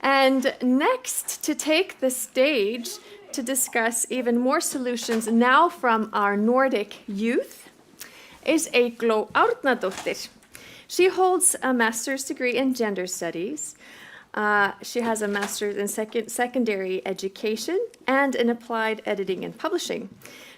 And next to take the stage to discuss even more solutions now from our Nordic youth is Eygló Árnadóttir. She holds a master's degree in gender studies. She has a master's in secondary education and in applied editing and publishing.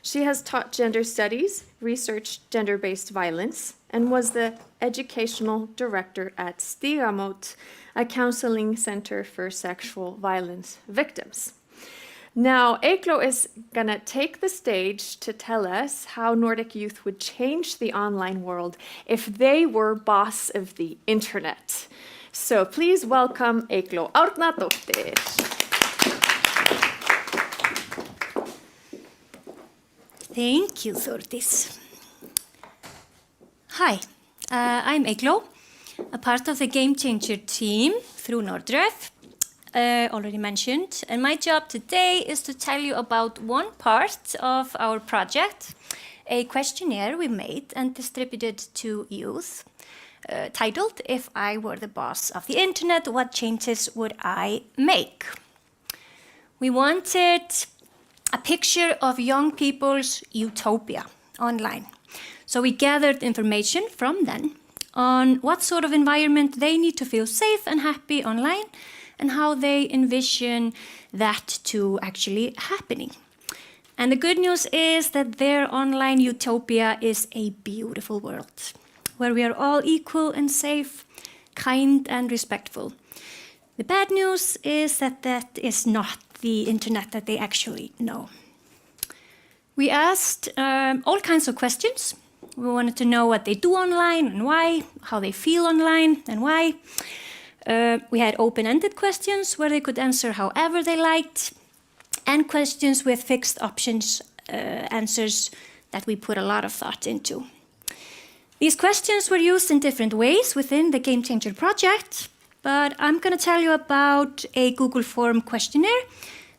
She has taught gender studies, researched gender-based violence, and was the educational director at Stigamót, a counseling center for sexual violence victims. Now, Eygló is going to take the stage to tell us how Nordic youth would change the online world if they were boss of the internet. So please welcome Eygló Árnadóttir. Thank you, Þórdís. Hi, I'm Eygló, a part of the Game Changer team through Nordic, already mentioned. And my job today is to tell you about one part of our project, a questionnaire we made and distributed to youth, titled, "If I Were the Boss of the Internet, What Changes Would I Make?" We wanted a picture of young people's utopia online. So we gathered information from them on what sort of environment they need to feel safe and happy online and how they envision that to actually happening. And the good news is that their online utopia is a beautiful world where we are all equal and safe, kind and respectful. The bad news is that that is not the internet that they actually know. We asked all kinds of questions. We wanted to know what they do online and why, how they feel online and why. We had open-ended questions where they could answer however they liked, and questions with fixed options answers that we put a lot of thought into. These questions were used in different ways within the Game Changer project, but I'm going to tell you about a Google Form questionnaire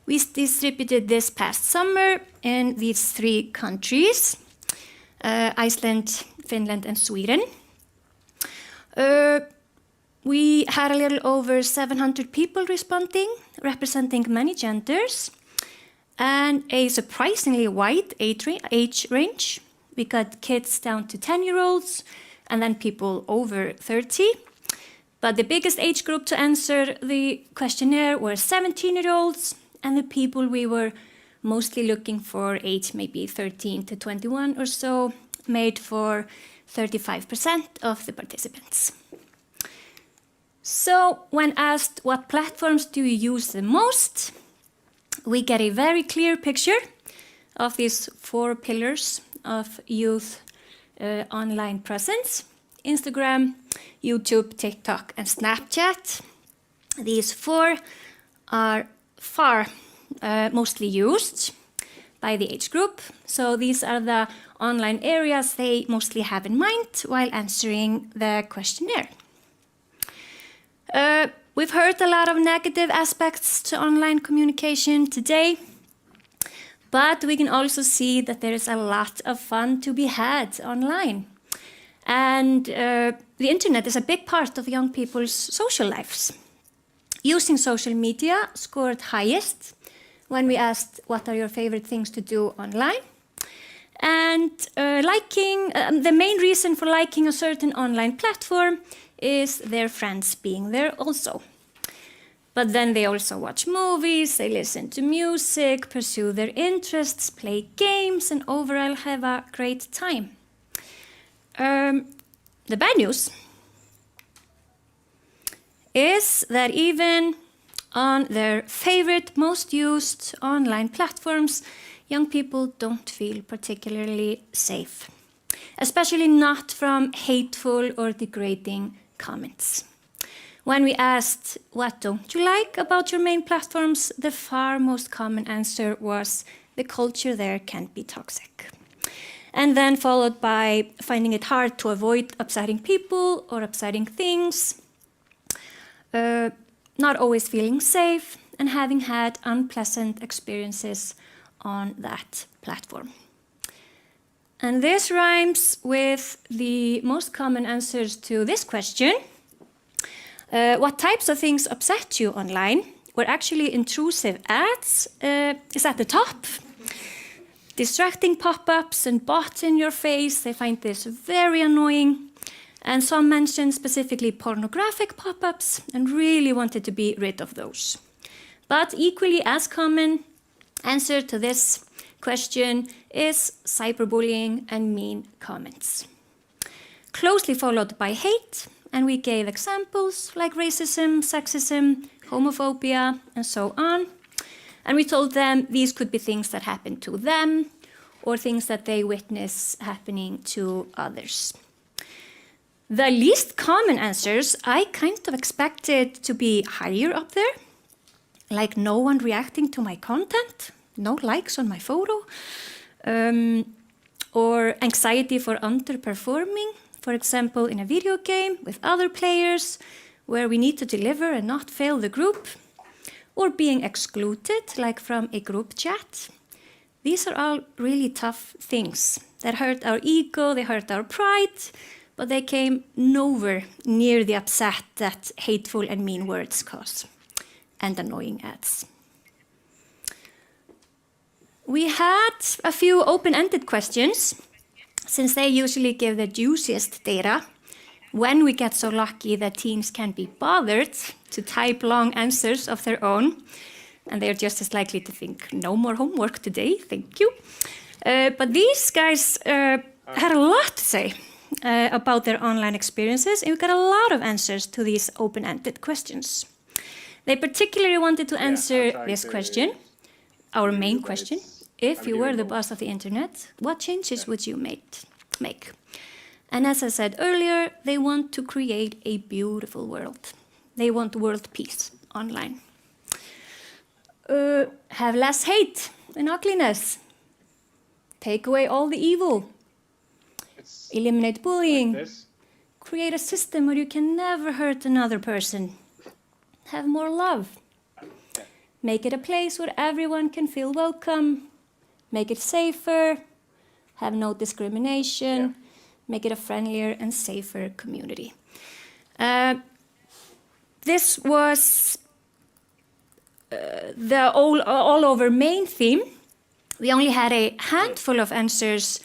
we distributed this past summer in these 3 countries, Iceland, Finland, and Sweden. We had a little over 700 people responding, representing many genders, and a surprisingly wide age range. We got kids down to 10-year-olds, and then people over 30. But the biggest age group to answer the questionnaire were 17-year-olds, and the people we were mostly looking for, age maybe 13 to 21 or so, made for 35% of the participants. So when asked what platforms do you use the most, we get a very clear picture of these 4 pillars of youth online presence: Instagram, YouTube, TikTok, and Snapchat. These 4 are far mostly used by the age group. So these are the online areas they mostly have in mind while answering the questionnaire. We've heard a lot of negative aspects to online communication today, but we can also see that there is a lot of fun to be had online. And the internet is a big part of young people's social lives. Using social media scored highest when we asked what are your favorite things to do online. And the main reason for liking a certain online platform is their friends being there also. But then they also watch movies, they listen to music, pursue their interests, play games, and overall have a great time. The bad news is that even on their favorite, most used online platforms, young people don't feel particularly safe, especially not from hateful or degrading comments. When we asked, what don't you like about your main platforms, the far most common answer was the culture there can be toxic. And then followed by finding it hard to avoid upsetting people or upsetting things, not always feeling safe, and having had unpleasant experiences on that platform. And this rhymes with the most common answers to this question. What types of things upset you online? Where actually intrusive ads is at the top. Distracting pop-ups and bots in your face, they find this very annoying. And some mentioned specifically pornographic pop-ups and really wanted to be rid of those. But equally as common answer to this question is cyberbullying and mean comments. Closely followed by hate, and we gave examples like racism, sexism, homophobia, and so on. And we told them these could be things that happen to them or things that they witness happening to others. The least common answers I kind of expected to be higher up there, like no one reacting to my content, no likes on my photo, or anxiety for underperforming, for example, in a video game with other players where we need to deliver and not fail the group, or being excluded, like from a group chat. These are all really tough things that hurt our ego, they hurt our pride, but they came nowhere near the upset that hateful and mean words cause, and annoying ads. We had a few open-ended questions, since they usually give the juiciest data when we get so lucky that teens can be bothered to type long answers of their own, and they're just as likely to think, no more homework today, thank you. But these guys had a lot to say about their online experiences, and we got a lot of answers to these open-ended questions. They particularly wanted to answer this question, our main question. If you were the boss of the internet, what changes would you make? And as I said earlier, they want to create a beautiful world. They want world peace online. Have less hate and ugliness. Take away all the evil. Eliminate bullying. Create a system where you can never hurt another person. Have more love. Make it a place where everyone can feel welcome. Make it safer. Have no discrimination. Make it a friendlier and safer community. This was the all-over main theme. We only had a handful of answers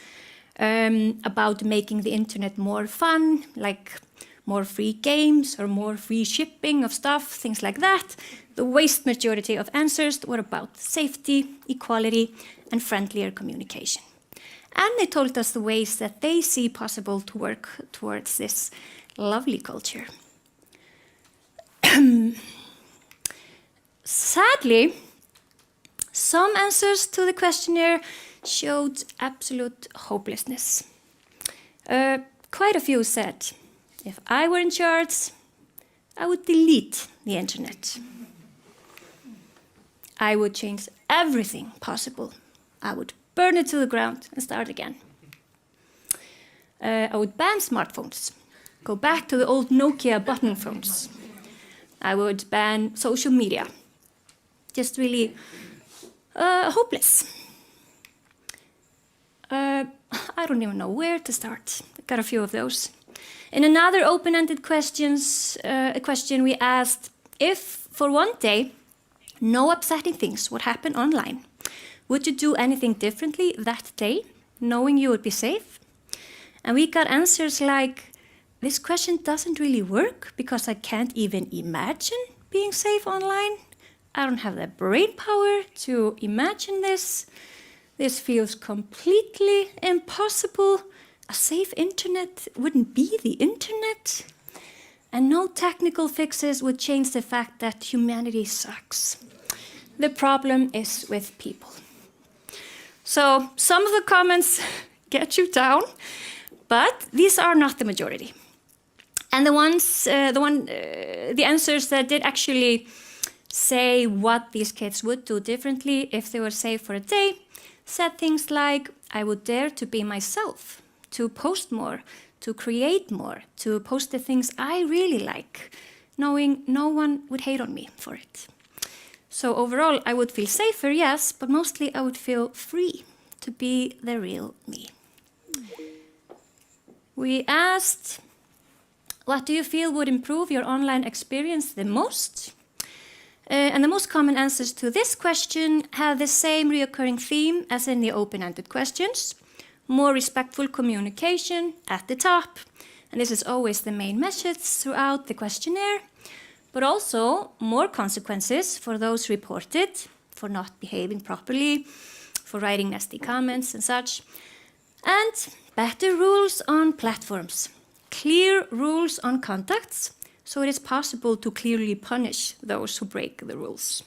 about making the internet more fun, like more free games or more free shipping of stuff, things like that. The vast majority of answers were about safety, equality, and friendlier communication. And they told us the ways that they see possible to work towards this lovely culture. Sadly, some answers to the questionnaire showed absolute hopelessness. Quite a few said, if I were in charge, I would delete the internet. I would change everything possible. I would burn it to the ground and start again. I would ban smartphones, go back to the old Nokia button phones. I would ban social media. Just really hopeless. I don't even know where to start. I got a few of those. In another open-ended question we asked if, for one day, no upsetting things would happen online. Would you do anything differently that day, knowing you would be safe? And we got answers like, this question doesn't really work because I can't even imagine being safe online. I don't have the brain power to imagine this. This feels completely impossible. A safe internet wouldn't be the internet. And no technical fixes would change the fact that humanity sucks. The problem is with people. So some of the comments get you down, but these are not the majority. And the answers that did actually say what these kids would do differently if they were safe for a day said things like, I would dare to be myself, to post more, to create more, to post the things I really like, knowing no one would hate on me for it. So overall, I would feel safer, yes, but mostly I would feel free to be the real me. We asked What do you feel would improve your online experience the most? And the most common answers to this question have the same recurring theme as in the open-ended questions. More respectful communication at the top. And this is always the main message throughout the questionnaire. But also more consequences for those reported for not behaving properly, for writing nasty comments and such. And better rules on platforms. Clear rules on contacts, so it is possible to clearly punish those who break the rules.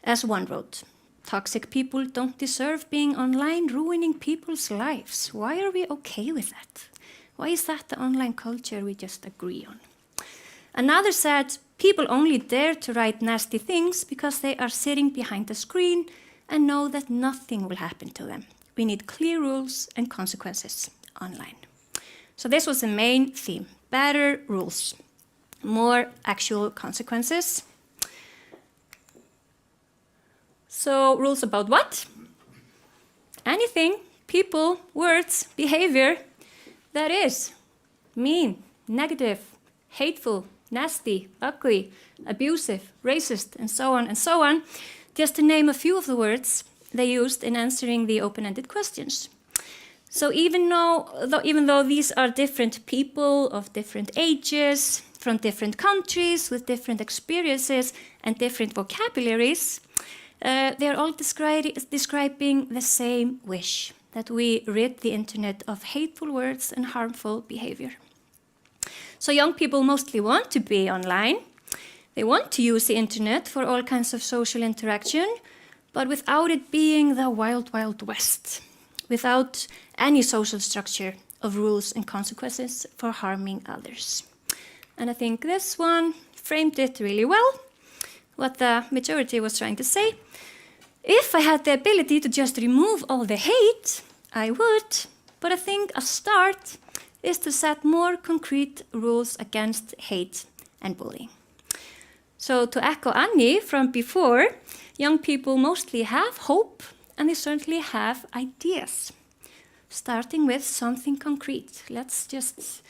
As one wrote, toxic people don't deserve being online ruining people's lives. Why are we okay with that? Why is that the online culture we just agree on? Another said, people only dare to write nasty things because they are sitting behind a screen and know that nothing will happen to them. We need clear rules and consequences online. So this was the main theme, better rules, more actual consequences. So rules about what? Anything, people, words, behavior that is mean, negative, hateful, nasty, ugly, abusive, racist, and so on, just to name a few of the words they used in answering the open-ended questions. So even though these are different people of different ages, from different countries, with different experiences and different vocabularies, they are all describing the same wish, that we rid the internet of hateful words and harmful behavior. So young people mostly want to be online. They want to use the internet for all kinds of social interaction, but without it being the wild, wild west, without any social structure of rules and consequences for harming others. And I think this one framed it really well, what the majority was trying to say. If I had the ability to just remove all the hate, I would, but I think a start is to set more concrete rules against hate and bullying. So to echo Annie from before, young people mostly have hope and they certainly have ideas. Starting with something concrete. Let's just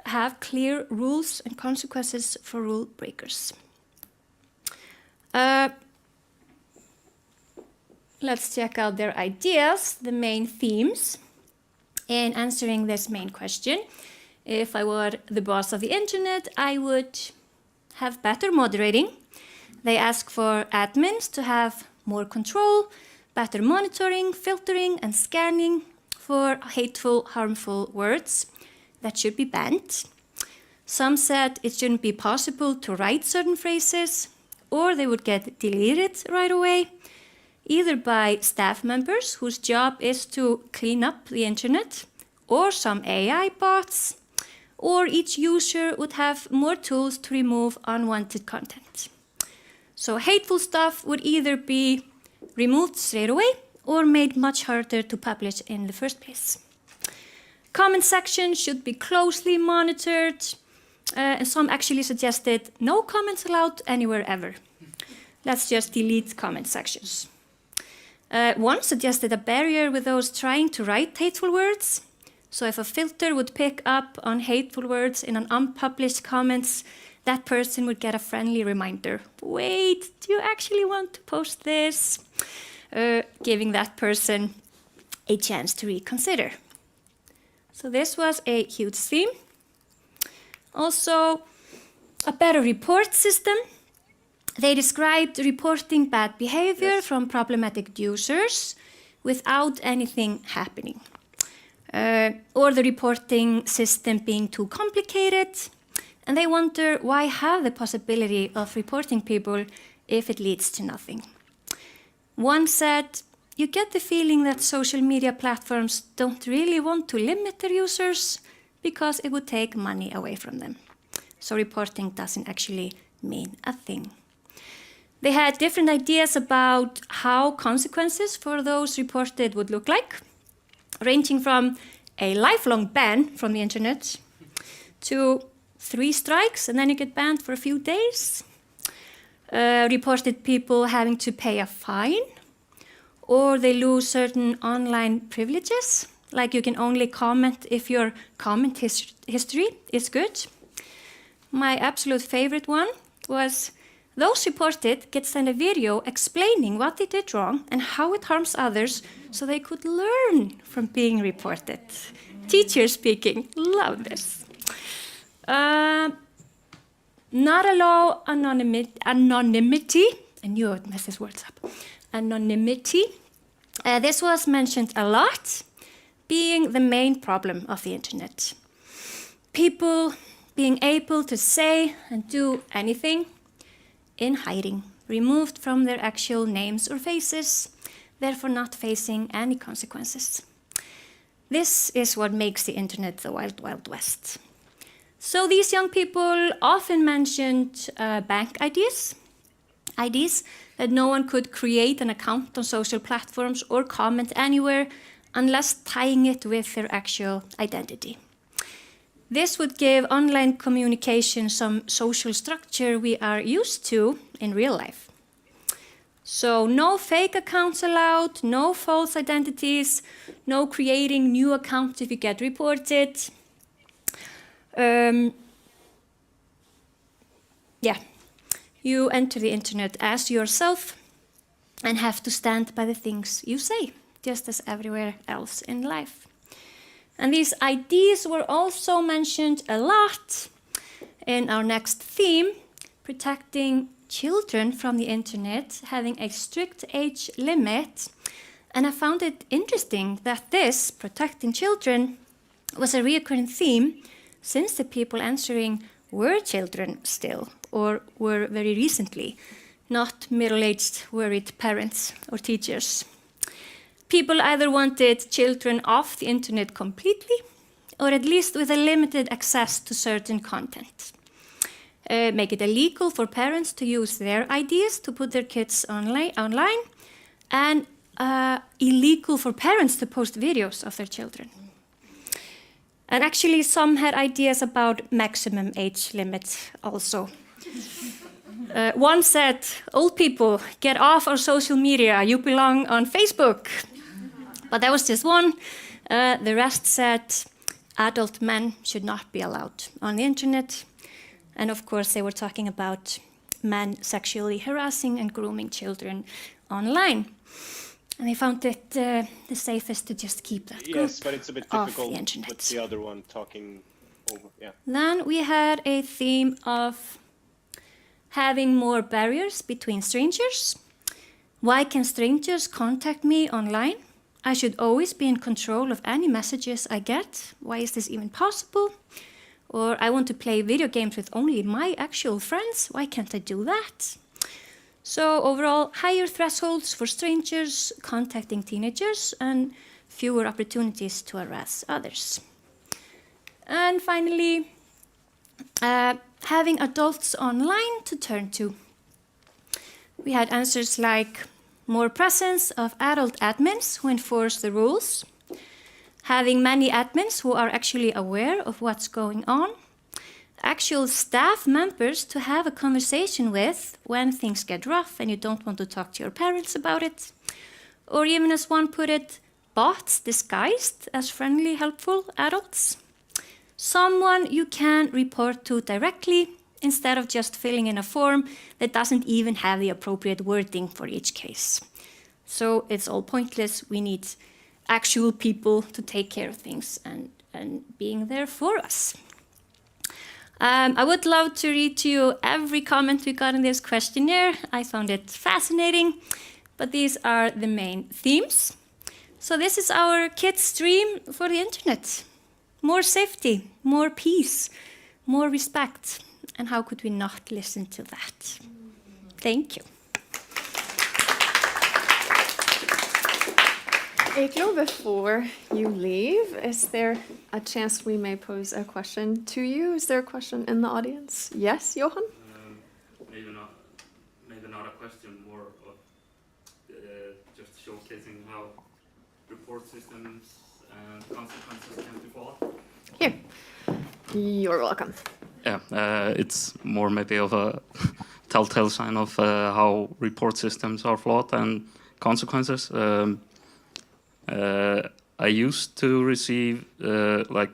have clear rules and consequences for rule breakers. Let's check out their ideas, the main themes, in answering this main question. If I were the boss of the internet, I would have better moderating. They ask for admins to have more control, better monitoring, filtering, and scanning for hateful, harmful words that should be banned. Some said it shouldn't be possible to write certain phrases, or they would get deleted right away, either by staff members whose job is to clean up the internet, or some AI bots, or each user would have more tools to remove unwanted content. So hateful stuff would either be removed straight away or made much harder to publish in the first place. Comment sections should be closely monitored, and some actually suggested no comments allowed anywhere ever. Let's just delete comment sections. One suggested a barrier with those trying to write hateful words. So if a filter would pick up on hateful words in an unpublished comments, that person would get a friendly reminder. Wait, do you actually want to post this? Giving that person a chance to reconsider. So this was a huge theme. Also, a better report system. They described reporting bad behavior from problematic users without anything happening. Or the reporting system being too complicated. And they wonder why have the possibility of reporting people if it leads to nothing. One said, you get the feeling that social media platforms don't really want to limit their users because it would take money away from them. So reporting doesn't actually mean a thing. They had different ideas about how consequences for those reported would look like, ranging from a lifelong ban from the internet to 3 strikes and then you get banned for a few days. Reported people having to pay a fine, or they lose certain online privileges, like you can only comment if your comment history is good. my absolute favorite one was those reported get sent a video explaining what they did wrong and how it harms others so they could learn from being reported. Teacher speaking, love this. Not allow anonymity. I knew I would mess these words up. Anonymity. This was mentioned a lot, being the main problem of the internet. People being able to say and do anything in hiding, removed from their actual names or faces, therefore not facing any consequences. This is what makes the internet the wild, wild west. So these young people often mentioned bank IDs that no one could create an account on social platforms or comment anywhere unless tying it with their actual identity. This would give online communication some social structure we are used to in real life. So no fake accounts allowed, no false identities, no creating new accounts if you get reported. You enter the internet as yourself and have to stand by the things you say, just as everywhere else in life. And these IDs were also mentioned a lot in our next theme, protecting children from the internet, having a strict age limit. And I found it interesting that this, protecting children, was a recurring theme since the people answering were children still, or were very recently, not middle-aged worried parents or teachers. People either wanted children off the internet completely, or at least with a limited access to certain content. Make it illegal for parents to use their IDs to put their kids online, and illegal for parents to post videos of their children. And actually, some had ideas about maximum age limits also. One said, old people, get off our social media, you belong on Facebook. But that was just one. The rest said, adult men should not be allowed on the internet. And of course, they were talking about men sexually harassing and grooming children online. And they found it the safest to just keep that group but it's a bit off difficult the internet. with the other one talking over. Yeah. Then we had a theme of having more barriers between strangers. Why can strangers contact me online? I should always be in control of any messages I get. Why is this even possible? Or I want to play video games with only my actual friends. Why can't I do that? So overall, higher thresholds for strangers contacting teenagers and fewer opportunities to harass others. And finally, having adults online to turn to. We had answers like more presence of adult admins who enforce the rules, having many admins who are actually aware of what's going on, actual staff members to have a conversation with when things get rough and you don't want to talk to your parents about it, or even as one put it, bots disguised as friendly, helpful adults. Someone you can report to directly instead of just filling in a form that doesn't even have the appropriate wording for each case. So it's all pointless. We need actual people to take care of things and being there for us. I would love to read to you every comment we got in this questionnaire. I found it fascinating, but these are the main themes. So this is our kids' dream for the internet. More safety, more peace, more respect. And how could we not listen to that? Thank you. Eygló, before you leave, is there a chance we may pose a question to you? Is there a question in the audience? Yes, Johan? Maybe not a question, more of just showcasing how report systems and consequences can be followed. Here. You're welcome. Yeah, it's more maybe of a telltale sign of how report systems are flawed and consequences. I used to receive like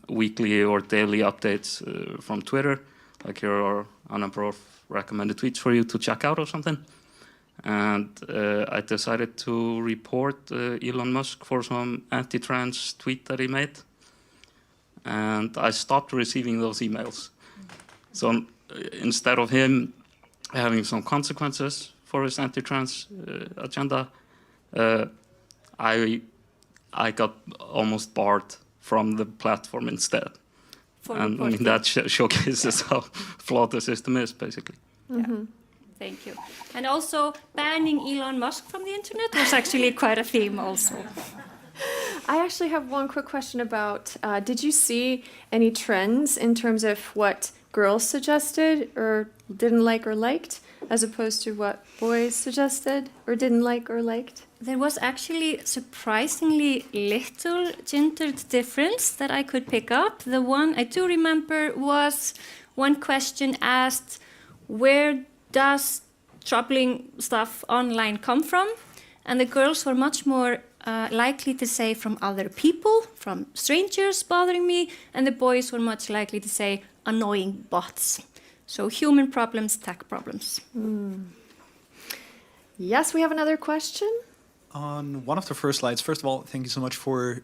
weekly or daily updates from Twitter like here are a number of recommended tweets for you to check out or something. And I decided to report Elon Musk for some anti-trans tweet that he made. And I stopped receiving those emails. So instead of him having some consequences for his anti-trans agenda, I got almost barred from the platform instead. And I mean, that showcases how flawed the system is, basically. Yeah. Thank you. And also, banning Elon Musk from the internet was actually quite a theme also. I actually have one quick question about, did you see any trends in terms of what girls suggested or didn't like or liked, as opposed to what boys suggested or didn't like or liked? There was actually surprisingly little gendered difference that I could pick up. The one I do remember was one question asked, where does troubling stuff online come from? And the girls were much more likely to say from other people, from strangers bothering me, and the boys were much likely to say annoying bots. So human problems, tech problems. Yes, we have another question. On one of the first slides, first of all, thank you so much for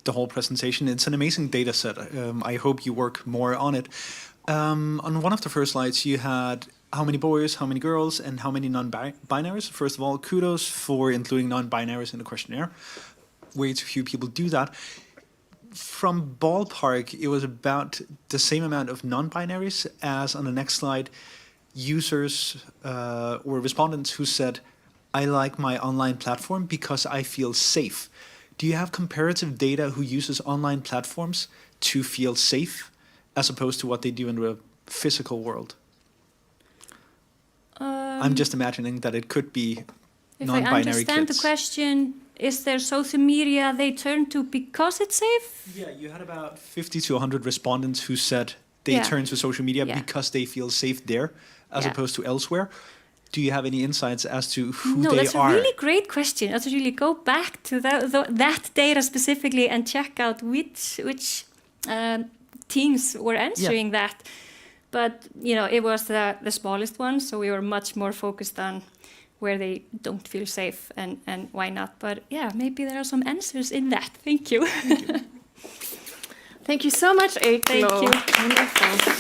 the whole presentation. It's an amazing data set. I hope you work more on it. On one of the first slides, you had how many boys, how many girls, and how many non-binaries. First of all, kudos for including non-binaries in the questionnaire. Way too few people do that. From ballpark, it was about the same amount of non-binaries as on the next slide, users or respondents who said, I like my online platform because I feel safe. Do you have comparative data who uses online platforms to feel safe as opposed to what they do in the physical world? I'm just imagining that it could be non-binary kids. If I understand the question, is there social media they turn to because it's safe? Yeah, you had about 50 to 100 respondents who said they turn to social media because they feel safe there as opposed to elsewhere. Do you have any insights as to who they are? No, that's a really great question. I have to really go back to that data specifically and check out which teams were answering that. But, you know, it was the smallest one, so we were much more focused on where they don't feel safe and why not. But, yeah, maybe there are some answers in that. Thank you. Thank you so much, Eygló. Thank you. Wonderful.